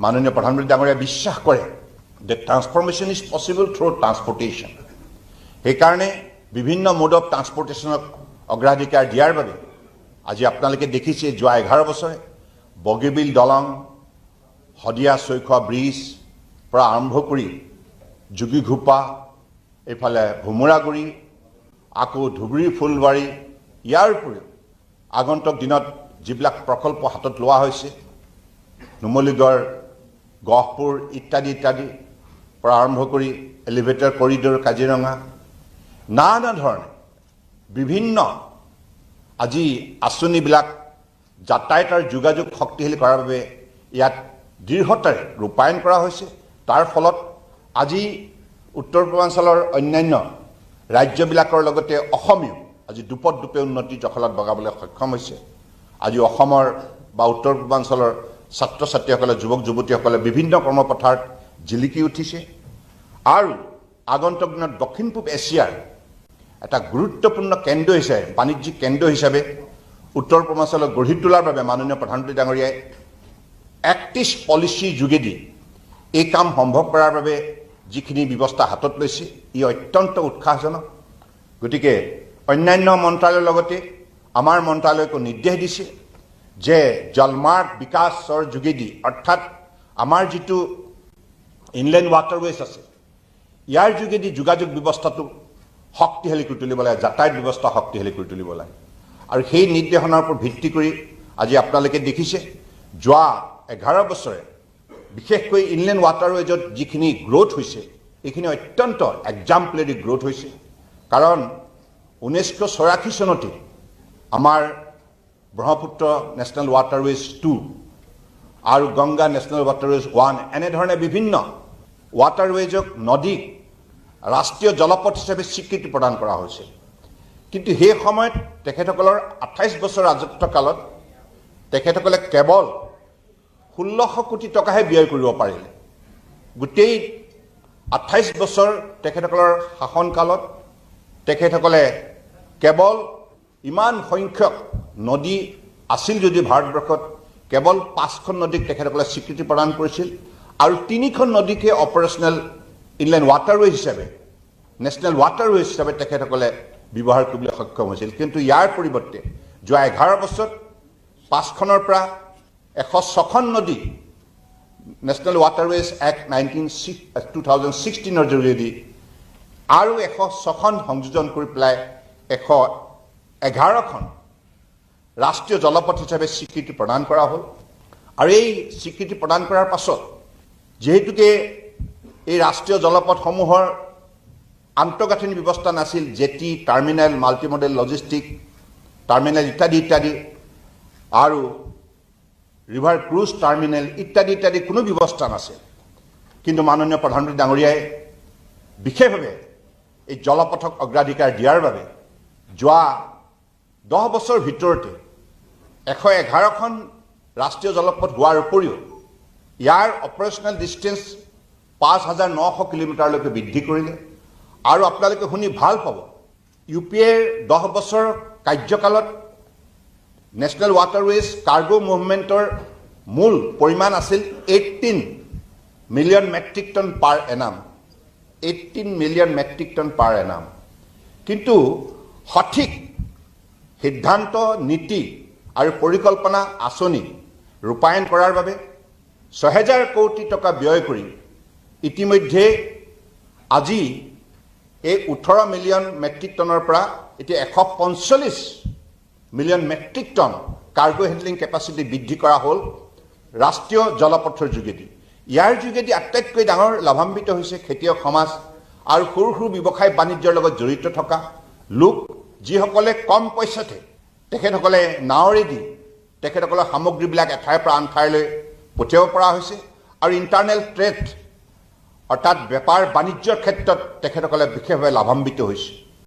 মাননীয় প্ৰধানমন্ত্ৰী ডাঙৰীয়াই বিশ্বাস কৰে যে transformation is possible through transportation. সেইকাৰণে বিভিন্ন মোড অফ ট্ৰান্সপৰ্টেশ্যনক অগ্ৰাধিকাৰ দিয়াৰ বাবে আজি আপোনালোকে দেখিছে যোৱা 11 বছৰে বগীবিল দলং, শদিয়া চৈখোৱা ব্ৰিজ পৰা আৰম্ভ কৰি যোগীঘোপা, এইফালে ভোমোৰাগুৰি, আকৌ ধুবুৰী ফুলবাৰী, ইয়াৰ উপৰিও আগন্তুক দিনত যিবিলাক প্ৰকল্প হাতত লোৱা হৈছে নুমলীগড়, গহপুৰ ইত্যাদি ইত্যাদি পৰা আৰম্ভ কৰি এলিভেটৰ কৰিডৰ কাজিৰঙা, নানা ধৰণে বিভিন্ন আজি আঁচনিবিলাক যাতায়াতৰ যোগাযোগ শক্তিশালী কৰাৰ বাবে ইয়াত দৃঢ়তাৰে ৰূপায়ণ কৰা হৈছে। তাৰ ফলত আজি উত্তৰ পূৰ্বাঞ্চলৰ অন্যান্য ৰাজ্যবিলাকৰ লগতে অসমেও আজি দুপদ দুপে উন্নতিৰ জখলাত বগাবলৈ সক্ষম হৈছে। আজি অসমৰ বা উত্তৰ পূৰ্বাঞ্চলৰ ছাত্ৰ ছাত্ৰীসকলে, যুৱক যুৱতীসকলে বিভিন্ন কৰ্মপথাৰত জিলিকি উঠিছে আৰু আগন্তুক দিনত দক্ষিণ পূব এছিয়াৰ এটা গুৰুত্বপূৰ্ণ কেন্দ্ৰ হিচাপে, বাণিজ্যিক কেন্দ্ৰ হিচাপে উত্তৰ পূৰ্বাঞ্চলক গঢ়ি তোলাৰ বাবে মাননীয় প্ৰধানমন্ত্ৰী ডাঙৰীয়াই এক্টিভ পলিচিৰ যোগেদি এই কাম সম্ভৱ কৰাৰ বাবে যিখিনি ব্যৱস্থা হাতত লৈছে ই অত্যন্ত উৎসাহজনক। গতিকে অন্যান্য মন্ত্ৰালয়ৰ লগতে আমাৰ মন্ত্ৰালয়কো নিৰ্দেশ দিছে যে জলমাৰ্গ বিকাশৰ যোগেদি, অৰ্থাৎ আমাৰ যিটো ইনলেণ্ড ৱাটাৰৱেজ আছে ইয়াৰ যোগেদি যোগাযোগ ব্যৱস্থাটো শক্তিশালী কৰি তুলিব লাগে, যাতায়াত ব্যৱস্থা শক্তিশালী কৰি তুলিব লাগে। আৰু সেই নিৰ্দেশনাৰ ওপৰত ভিত্তি কৰি আজি আপোনালোকে দেখিছে যোৱা 11 বছৰে বিশেষকৈ ইনলেণ্ড ৱাটাৰৱেজত যিখিনি গ্ৰোথ হৈছে এইখিনি অত্যন্ত এক্সাম্পলাৰী গ্ৰোথ হৈছে। কাৰণ 1984 চনতে আমাৰ ব্ৰহ্মপুত্ৰ নেশ্যনেল ৱাটাৰৱেজ 2 আৰু গংগা নেশ্যনেল ৱাটাৰৱেজ 1 এনেধৰণে বিভিন্ন ৱাটাৰৱেজক নদীক ৰাষ্ট্ৰীয় জলপথ হিচাপে স্বীকৃতি প্ৰদান কৰা হৈছিল। কিন্তু সেই সময়ত তেখেতসকলৰ 28 বছৰ ৰাজত্ব কালত তেখেতসকলে কেৱল 1600 কোটি টকাহে ব্যয় কৰিব পাৰিলে। গোটেই 28 বছৰ তেখেতসকলৰ শাসনকালত তেখেতসকলে কেৱল ইমান সংখ্যক নদী আছিল যদি ভাৰতবৰ্ষত কেৱল 5খন নদীক তেখেতসকলে স্বীকৃতি প্ৰদান কৰিছিল আৰু 3খন নদীকে অপাৰেশ্যনেল ইনলেণ্ড ৱাটাৰৱেজ হিচাপে, নেশ্যনেল ৱাটাৰৱেজ হিচাপে তেখেতসকলে ব্যৱহাৰ কৰিবলৈ সক্ষম হৈছিল। কিন্তু ইয়াৰ পৰিৱৰ্তে যোৱা 11 বছৰত 5খনৰ পৰা 106খন নদী নেশ্যনেল ৱাটাৰৱেজ এক্ট 2016ৰ জৰিয়তে আৰু 106খন সংযোজন কৰি পেলাই 111খন ৰাষ্ট্ৰীয় জলপথ হিচাপে স্বীকৃতি প্ৰদান কৰা হ'ল। আৰু এই স্বীকৃতি প্ৰদান কৰাৰ পাছত যিহেতুকে এই ৰাষ্ট্ৰীয় জলপথসমূহৰ আন্তঃগাঁথনি ব্যৱস্থা নাছিল, jetty, terminal, multimodal logistic terminal ইত্যাদি ইত্যাদি, আৰু ৰিভাৰ ক্ৰুজ টাৰ্মিনেল ইত্যাদি ইত্যাদি কোনো ব্যৱস্থা নাছিল। কিন্তু মাননীয় প্ৰধানমন্ত্ৰী ডাঙৰীয়াই বিশেষভাৱে এই জলপথক অগ্ৰাধিকাৰ দিয়াৰ বাবে যোৱা 10 বছৰ ভিতৰতে 111খন ৰাষ্ট্ৰীয় জলপথ হোৱাৰ উপৰিও ইয়াৰ অপাৰেশ্যনেল ডিষ্টেঞ্চ 5900 কিলোমিটাৰলৈকে বৃদ্ধি কৰিলে। আৰু আপোনালোকে শুনি ভাল পাব, UPAৰ 10 বছৰ কাৰ্যকালত নেশ্যনেল ৱাটাৰৱেজ কাৰ্গো মুভমেণ্টৰ মূল পৰিমাণ আছিল 18 মিলিয়ন মেট্ৰিক টন পাৰ এনাম, 18 মিলিয়ন মেট্ৰিক টন পাৰ এনাম। কিন্তু সঠিক সিদ্ধান্ত, নীতি আৰু পৰিকল্পনা আঁচনি ৰূপায়ণ কৰাৰ বাবে 6000 কোটি টকা ব্যয় কৰি ইতিমধ্যে আজি এই 18 মিলিয়ন মেট্ৰিক টনৰ পৰা এতিয়া 145 million metric ton cargo handling capacity বৃদ্ধি কৰা হ'ল ৰাষ্ট্ৰীয় জলপথৰ যোগেদি। ইয়াৰ যোগেদি আটাইতকৈ ডাঙৰ লাভান্বিত হৈছে খেতিয়ক সমাজ আৰু সৰু সৰু ব্যৱসায় বাণিজ্যৰ লগত জড়িত থকা লোক, যিসকলে কম পইচাতে তেখেতসকলে নাৱেৰেদি তেখেতসকলৰ সামগ্ৰীবিলাক এঠাইৰ পৰা আন ঠাইলৈ পঠিয়াব পৰা হৈছে। আৰু ইণ্টাৰনেল ট্ৰেড অৰ্থাৎ বেপাৰ বাণিজ্যৰ ক্ষেত্ৰত তেখেতসকলে বিশেষভাৱে লাভান্বিত হৈছে।